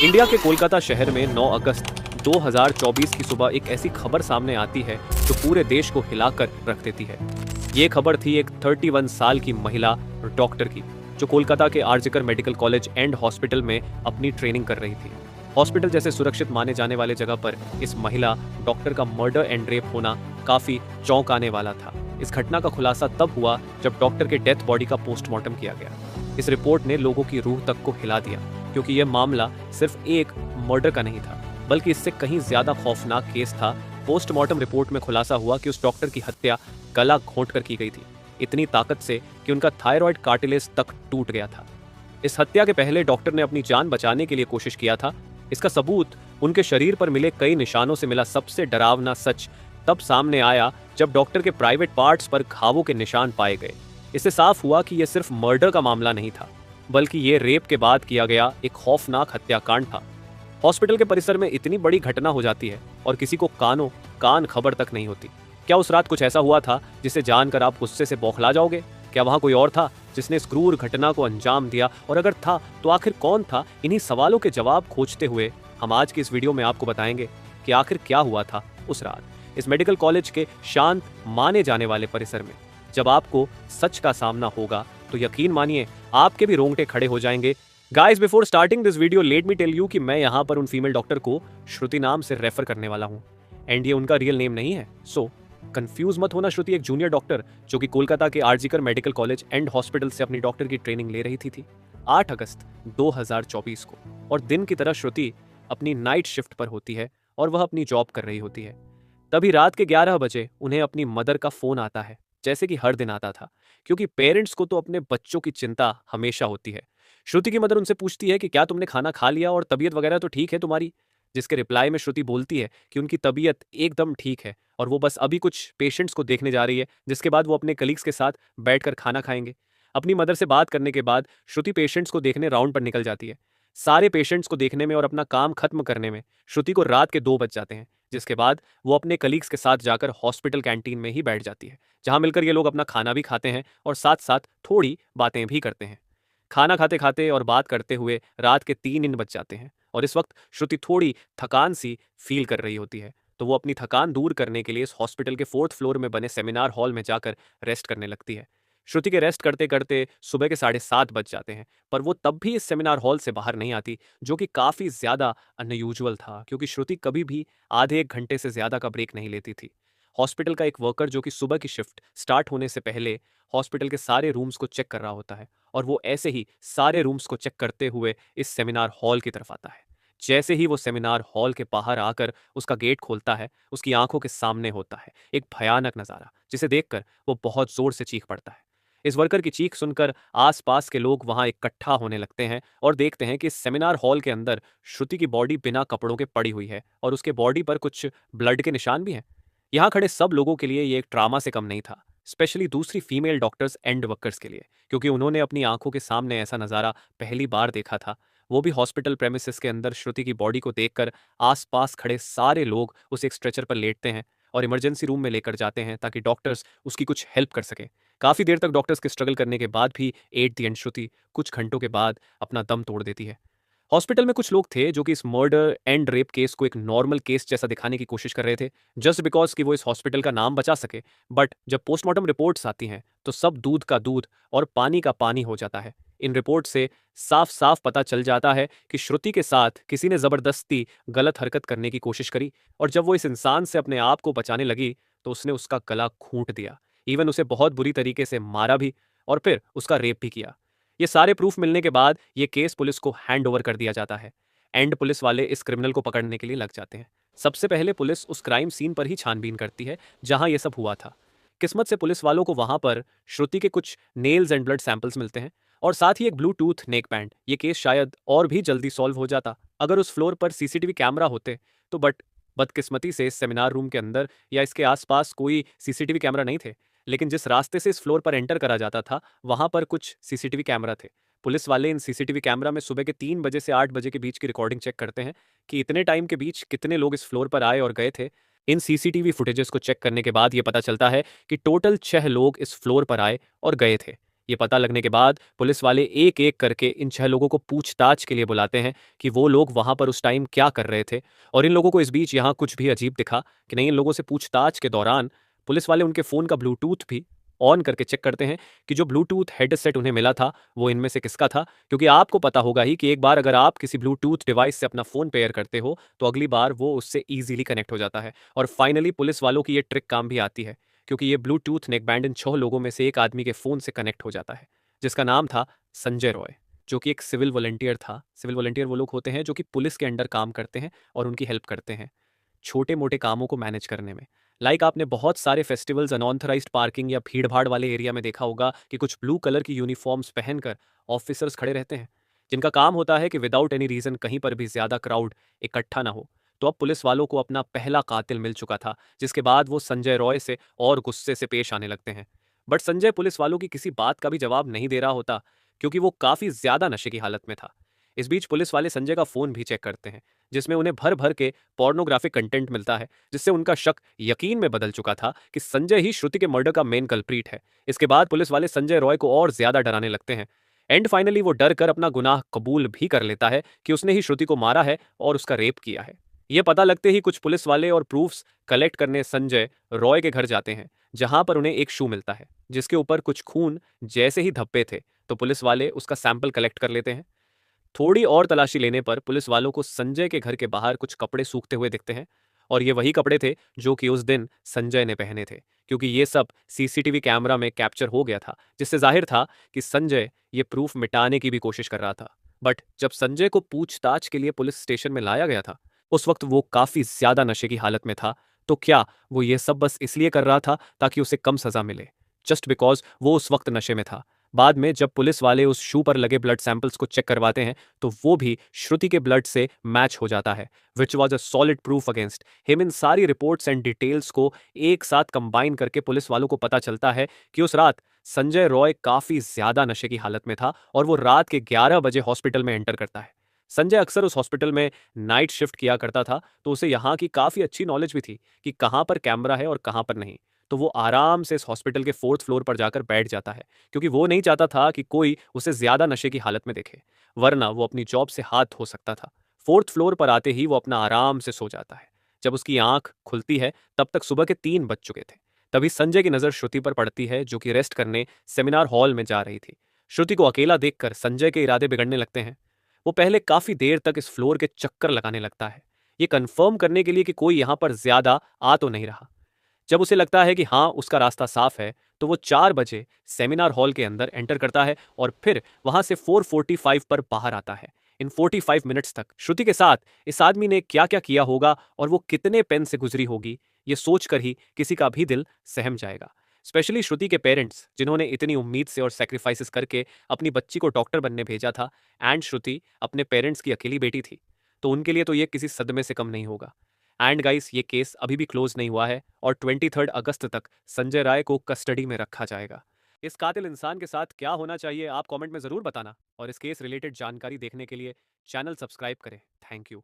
India के कोलकाता शहर में 9 अगस्त 2024 की सुबह एक ऐसी खबर सामने आती है जो पूरे देश को हिलाकर रख देती है। ये खबर थी एक 31 साल की महिला डॉक्टर की, जो कोलकाता के आरजिकर मेडिकल कॉलेज एंड हॉस्पिटल में अपनी ट्रेनिंग कर रही थी। हॉस्पिटल जैसे सुरक्षित माने जाने वाले जगह पर इस महिला डॉक्टर का मर्डर एंड रेप होना काफी चौंकाने वाला था। इस घटना का खुलासा तब हुआ जब डॉक्टर के डेथ बॉडी का पोस्टमार्टम किया गया। इस रिपोर्ट ने लोगों की रूह तक को हिला दिया, क्योंकि यह मामला सिर्फ एक मर्डर का नहीं था, बल्कि इससे कहीं ज्यादा खौफनाक केस था। पोस्टमार्टम रिपोर्ट में खुलासा हुआ कि उस डॉक्टर की हत्या गला घोंटकर की गई थी, इतनी ताकत से कि उनका थायराइड कार्टिलेज तक टूट गया था। इस हत्या के पहले डॉक्टर ने अपनी जान बचाने के लिए कोशिश किया था। इसका सबूत उनके शरीर पर मिले कई निशानों से मिला। सबसे डरावना सच तब सामने आया जब डॉक्टर के प्राइवेट पार्ट्स पर घावों के निशान पाए गए। इससे साफ हुआ कि यह सिर्फ मर्डर का मामला नहीं था, बल्कि ये रेप के बाद किया गया एक खौफनाक हत्याकांड था। हॉस्पिटल के परिसर में इतनी बड़ी घटना हो जाती है और किसी को कान खबर तक नहीं होती। क्या उस रात कुछ ऐसा हुआ था जिसे जानकर आप गुस्से से बौखला जाओगे? क्या वहां कोई और था जिसने इस क्रूर घटना को अंजाम दिया? और अगर था तो आखिर कौन था? इन्हीं सवालों के जवाब खोजते हुए हम आज की इस वीडियो में आपको बताएंगे कि आखिर क्या हुआ था उस रात इस मेडिकल कॉलेज के शांत माने जाने वाले परिसर में। जब आपको सच का सामना होगा तो यकीन मानिए आपके भी रोंगटे खड़े हो जाएंगे। Guys, before starting this video let me tell you कि मैं यहाँ पर उन फीमेल डॉक्टर को श्रुति नाम से रेफर करने वाला हूँ, एंड ये उनका रियल नेम नहीं है। सो कंफ्यूज मत होना। श्रुति एक जूनियर डॉक्टर जो कि कोलकाता के आरजिकर मेडिकल कॉलेज एंड हॉस्पिटल से अपनी डॉक्टर की ट्रेनिंग ले रही थी 8 अगस्त 2024 को। और दिन की तरह श्रुति अपनी नाइट शिफ्ट पर होती है और वह अपनी जॉब कर रही होती है। तभी रात के 11 बजे उन्हें अपनी मदर का फोन आता है, जैसे कि हर दिन आता था, क्योंकि पेरेंट्स को तो अपने बच्चों की चिंता हमेशा होती है। श्रुति की मदर उनसे पूछती है कि क्या तुमने खाना खा लिया और तबीयत वगैरह तो ठीक है तुम्हारी? जिसके रिप्लाई में श्रुति बोलती है कि उनकी तबीयत एकदम ठीक है और वो बस अभी कुछ पेशेंट्स को देखने जा रही है, जिसके बाद वो अपने कलीग्स के साथ बैठकर खाना खाएंगे। अपनी मदर से बात करने के बाद श्रुति पेशेंट्स को देखने राउंड पर निकल जाती है। सारे पेशेंट्स को देखने में और अपना काम खत्म करने में श्रुति को रात के 2 बज जाते हैं, जिसके बाद वो अपने कलीग्स के साथ जाकर हॉस्पिटल कैंटीन में ही बैठ जाती है, जहां मिलकर ये लोग अपना खाना भी खाते हैं और साथ साथ थोड़ी बातें भी करते हैं। खाना खाते खाते और बात करते हुए रात के 3 बज जाते हैं और इस वक्त श्रुति थोड़ी थकान सी फील कर रही होती है, तो वो अपनी थकान दूर करने के लिए इस हॉस्पिटल के 4th फ्लोर में बने सेमिनार हॉल में जाकर रेस्ट करने लगती है। श्रुति के रेस्ट करते करते सुबह के 7:30 बज जाते हैं, पर वो तब भी इस सेमिनार हॉल से बाहर नहीं आती, जो कि काफ़ी ज़्यादा अनयूजुअल था, क्योंकि श्रुति कभी भी आधे 1 घंटे से ज़्यादा का ब्रेक नहीं लेती थी। हॉस्पिटल का एक वर्कर जो कि सुबह की शिफ्ट स्टार्ट होने से पहले हॉस्पिटल के सारे रूम्स को चेक कर रहा होता है, और वो ऐसे ही सारे रूम्स को चेक करते हुए इस सेमिनार हॉल की तरफ आता है। जैसे ही वो सेमिनार हॉल के बाहर आकर उसका गेट खोलता है, उसकी आंखों के सामने होता है एक भयानक नज़ारा, जिसे देखकर वो बहुत जोर से चीख पड़ता है। इस वर्कर की चीख सुनकर आसपास के लोग वहां इकट्ठा होने लगते हैं और देखते हैं कि इस सेमिनार हॉल के अंदर श्रुति की बॉडी बिना कपड़ों के पड़ी हुई है और उसके बॉडी पर कुछ ब्लड के निशान भी हैं। यहाँ खड़े सब लोगों के लिए ये एक ड्रामा से कम नहीं था, स्पेशली दूसरी फीमेल डॉक्टर्स एंड वर्कर्स के लिए, क्योंकि उन्होंने अपनी आंखों के सामने ऐसा नज़ारा पहली बार देखा था। वो भी हॉस्पिटल प्रेमिसेस के अंदर श्रुति की बॉडी को देखकर आसपास खड़े सारे लोग उसे एक स्ट्रेचर पर लेटते हैं और इमरजेंसी रूम में लेकर जाते हैं ताकि डॉक्टर्स उसकी कुछ हेल्प कर सकें। काफ़ी देर तक डॉक्टर्स के स्ट्रगल करने के बाद भी एट द एंड श्रुति कुछ घंटों के बाद अपना दम तोड़ देती है। हॉस्पिटल में कुछ लोग थे जो कि इस मर्डर एंड रेप केस को एक नॉर्मल केस जैसा दिखाने की कोशिश कर रहे थे, जस्ट बिकॉज कि वो इस हॉस्पिटल का नाम बचा सके। बट जब पोस्टमार्टम रिपोर्ट्स आती हैं तो सब दूध का दूध और पानी का पानी हो जाता है। इन रिपोर्ट से साफ साफ पता चल जाता है कि श्रुति के साथ किसी ने जबरदस्ती गलत हरकत करने की कोशिश करी, और जब वो इस इंसान से अपने आप को बचाने लगी तो उसने उसका गला घूंट दिया, इवन उसे बहुत बुरी तरीके से मारा भी और फिर उसका रेप भी किया। ये सारे प्रूफ मिलने के बाद ये केस पुलिस को हैंड ओवर कर दिया जाता है, एंड पुलिस वाले इस क्रिमिनल को पकड़ने के लिए लग जाते हैं। सबसे पहले पुलिस उस क्राइम सीन पर ही छानबीन करती है जहां ये सब हुआ था। किस्मत से पुलिस वालों को वहां पर श्रुति के कुछ नेल्स एंड ब्लड सैंपल्स मिलते हैं और साथ ही एक ब्लूटूथ नेक बैंड। ये केस शायद और भी जल्दी सॉल्व हो जाता अगर उस फ्लोर पर सीसीटीवी कैमरा होते तो, बट बदकिस्मती से इस सेमिनार रूम के अंदर या इसके आसपास कोई सीसीटीवी कैमरा नहीं थे। लेकिन जिस रास्ते से इस फ्लोर पर एंटर करा जाता था वहां पर कुछ सीसीटीवी कैमरा थे। पुलिस वाले इन सीसीटीवी कैमरा में सुबह के 3 बजे से 8 बजे के बीच की रिकॉर्डिंग चेक करते हैं कि इतने टाइम के बीच कितने लोग इस फ्लोर पर आए और गए थे। इन सीसीटीवी फुटेजेस को चेक करने के बाद ये पता चलता है कि टोटल 6 लोग इस फ्लोर पर आए और गए थे। ये पता लगने के बाद पुलिस वाले एक एक करके इन 6 लोगों को पूछताछ के लिए बुलाते हैं कि वो लोग वहां पर उस टाइम क्या कर रहे थे। और इन लोगों को इस बीच यहाँ कुछ भी अजीब दिखा कि नहीं, इन लोगों से पूछताछ के दौरान पुलिस वाले उनके फ़ोन का ब्लूटूथ भी ऑन करके चेक करते हैं कि जो ब्लूटूथ हेडसेट उन्हें मिला था वो इनमें से किसका था। क्योंकि आपको पता होगा ही कि एक बार अगर आप किसी ब्लूटूथ डिवाइस से अपना फ़ोन पेयर करते हो तो अगली बार वो उससे ईजिली कनेक्ट हो जाता है। और फाइनली पुलिस वालों की ये ट्रिक काम भी आती है, क्योंकि ये ब्लूटूथ नेकबैंड इन 6 लोगों में से एक आदमी के फ़ोन से कनेक्ट हो जाता है, जिसका नाम था संजय रॉय, जो कि एक सिविल वॉलंटियर था। सिविल वॉलंटियर वो लोग होते हैं जो कि पुलिस के अंडर काम करते हैं और उनकी हेल्प करते हैं छोटे मोटे कामों को मैनेज करने में। आपने बहुत सारे फेस्टिवल्स, अनऑथराइज्ड पार्किंग या भीड़ भाड़ वाले एरिया में देखा होगा कि कुछ ब्लू कलर की यूनिफॉर्म्स पहनकर ऑफिसर्स खड़े रहते हैं, जिनका काम होता है कि विदाउट एनी रीजन कहीं पर भी ज्यादा क्राउड इकट्ठा ना हो। तो अब पुलिस वालों को अपना पहला कातिल मिल चुका था, जिसके बाद वो संजय रॉय से और गुस्से से पेश आने लगते हैं। बट संजय पुलिस वालों की किसी बात का भी जवाब नहीं दे रहा होता, क्योंकि वो काफी ज्यादा नशे की हालत में था। इस बीच पुलिस वाले संजय का फोन भी चेक करते हैं, जिसमें उन्हें भर भर के पोर्नोग्राफिक कंटेंट मिलता है, जिससे उनका शक यकीन में बदल चुका था कि संजय ही श्रुति के मर्डर का मेन कल्प्रीट है। इसके बाद पुलिस वाले संजय रॉय को और ज्यादा डराने लगते हैं। एंड फाइनली वो डर कर अपना गुनाह कबूल भी कर लेता है कि उसने ही श्रुति को मारा है और उसका रेप किया है। ये पता लगते ही कुछ पुलिस वाले और प्रूफ्स कलेक्ट करने संजय रॉय के घर जाते हैं, जहां पर उन्हें एक शू मिलता है जिसके ऊपर कुछ खून जैसे ही धब्बे थे। तो पुलिस वाले उसका सैंपल कलेक्ट कर लेते हैं। थोड़ी और तलाशी लेने पर पुलिस वालों को संजय के घर के बाहर कुछ कपड़े सूखते हुए दिखते हैं। और ये वही कपड़े थे जो कि उस दिन संजय ने पहने थे, क्योंकि ये सब सीसीटीवी कैमरा में कैप्चर हो गया था, जिससे जाहिर था कि संजय ये प्रूफ मिटाने की भी कोशिश कर रहा था। बट जब संजय को पूछताछ के लिए पुलिस स्टेशन में लाया गया था, उस वक्त वो काफी ज्यादा नशे की हालत में था। तो क्या वो ये सब बस इसलिए कर रहा था ताकि उसे कम सजा मिले, जस्ट बिकॉज वो उस वक्त नशे में था? बाद में जब पुलिस वाले उस शू पर लगे ब्लड सैंपल्स को चेक करवाते हैं तो वो भी श्रुति के ब्लड से मैच हो जाता है, which was a solid proof against him. इन सारी रिपोर्ट्स एंड डिटेल्स को एक साथ कंबाइन करके पुलिस वालों को पता चलता है कि उस रात संजय रॉय काफी ज्यादा नशे की हालत में था और वो रात के 11 बजे हॉस्पिटल में एंटर करता है। संजय अक्सर उस हॉस्पिटल में नाइट शिफ्ट किया करता था, तो उसे यहाँ की काफी अच्छी नॉलेज भी थी कि कहाँ पर कैमरा है और कहाँ पर नहीं। तो वो आराम से इस हॉस्पिटल के 4th फ्लोर पर जाकर बैठ जाता है, क्योंकि वो नहीं चाहता था कि कोई उसे ज्यादा नशे की हालत में देखे, वरना वो अपनी जॉब से हाथ धो सकता था। 4th फ्लोर पर आते ही वो अपना आराम से सो जाता है। जब उसकी आंख खुलती है तब तक सुबह के 3 बज चुके थे। तभी संजय की नजर श्रुति पर पड़ती है, जो कि रेस्ट करने सेमिनार हॉल में जा रही थी। श्रुति को अकेला देखकर संजय के इरादे बिगड़ने लगते हैं। वो पहले काफी देर तक इस फ्लोर के चक्कर लगाने लगता है, ये कंफर्म करने के लिए कि कोई यहाँ पर ज्यादा आ तो नहीं रहा। जब उसे लगता है कि हाँ उसका रास्ता साफ है, तो वो 4 बजे सेमिनार हॉल के अंदर एंटर करता है और फिर वहां से 4:45 पर बाहर आता है। इन 45 मिनट्स तक श्रुति के साथ इस आदमी ने क्या क्या किया होगा और वो कितने पेन से गुजरी होगी, ये सोचकर ही किसी का भी दिल सहम जाएगा। स्पेशली श्रुति के पेरेंट्स, जिन्होंने इतनी उम्मीद से और सेक्रीफाइसेस करके अपनी बच्ची को डॉक्टर बनने भेजा था, एंड श्रुति अपने पेरेंट्स की अकेली बेटी थी, तो उनके लिए तो ये किसी सदमे से कम नहीं होगा। एंड गाइस, ये केस अभी भी क्लोज नहीं हुआ है और 23 अगस्त तक संजय राय को कस्टडी में रखा जाएगा। इस कातिल इंसान के साथ क्या होना चाहिए, आप कमेंट में जरूर बताना, और इस केस रिलेटेड जानकारी देखने के लिए चैनल सब्सक्राइब करें। Thank you.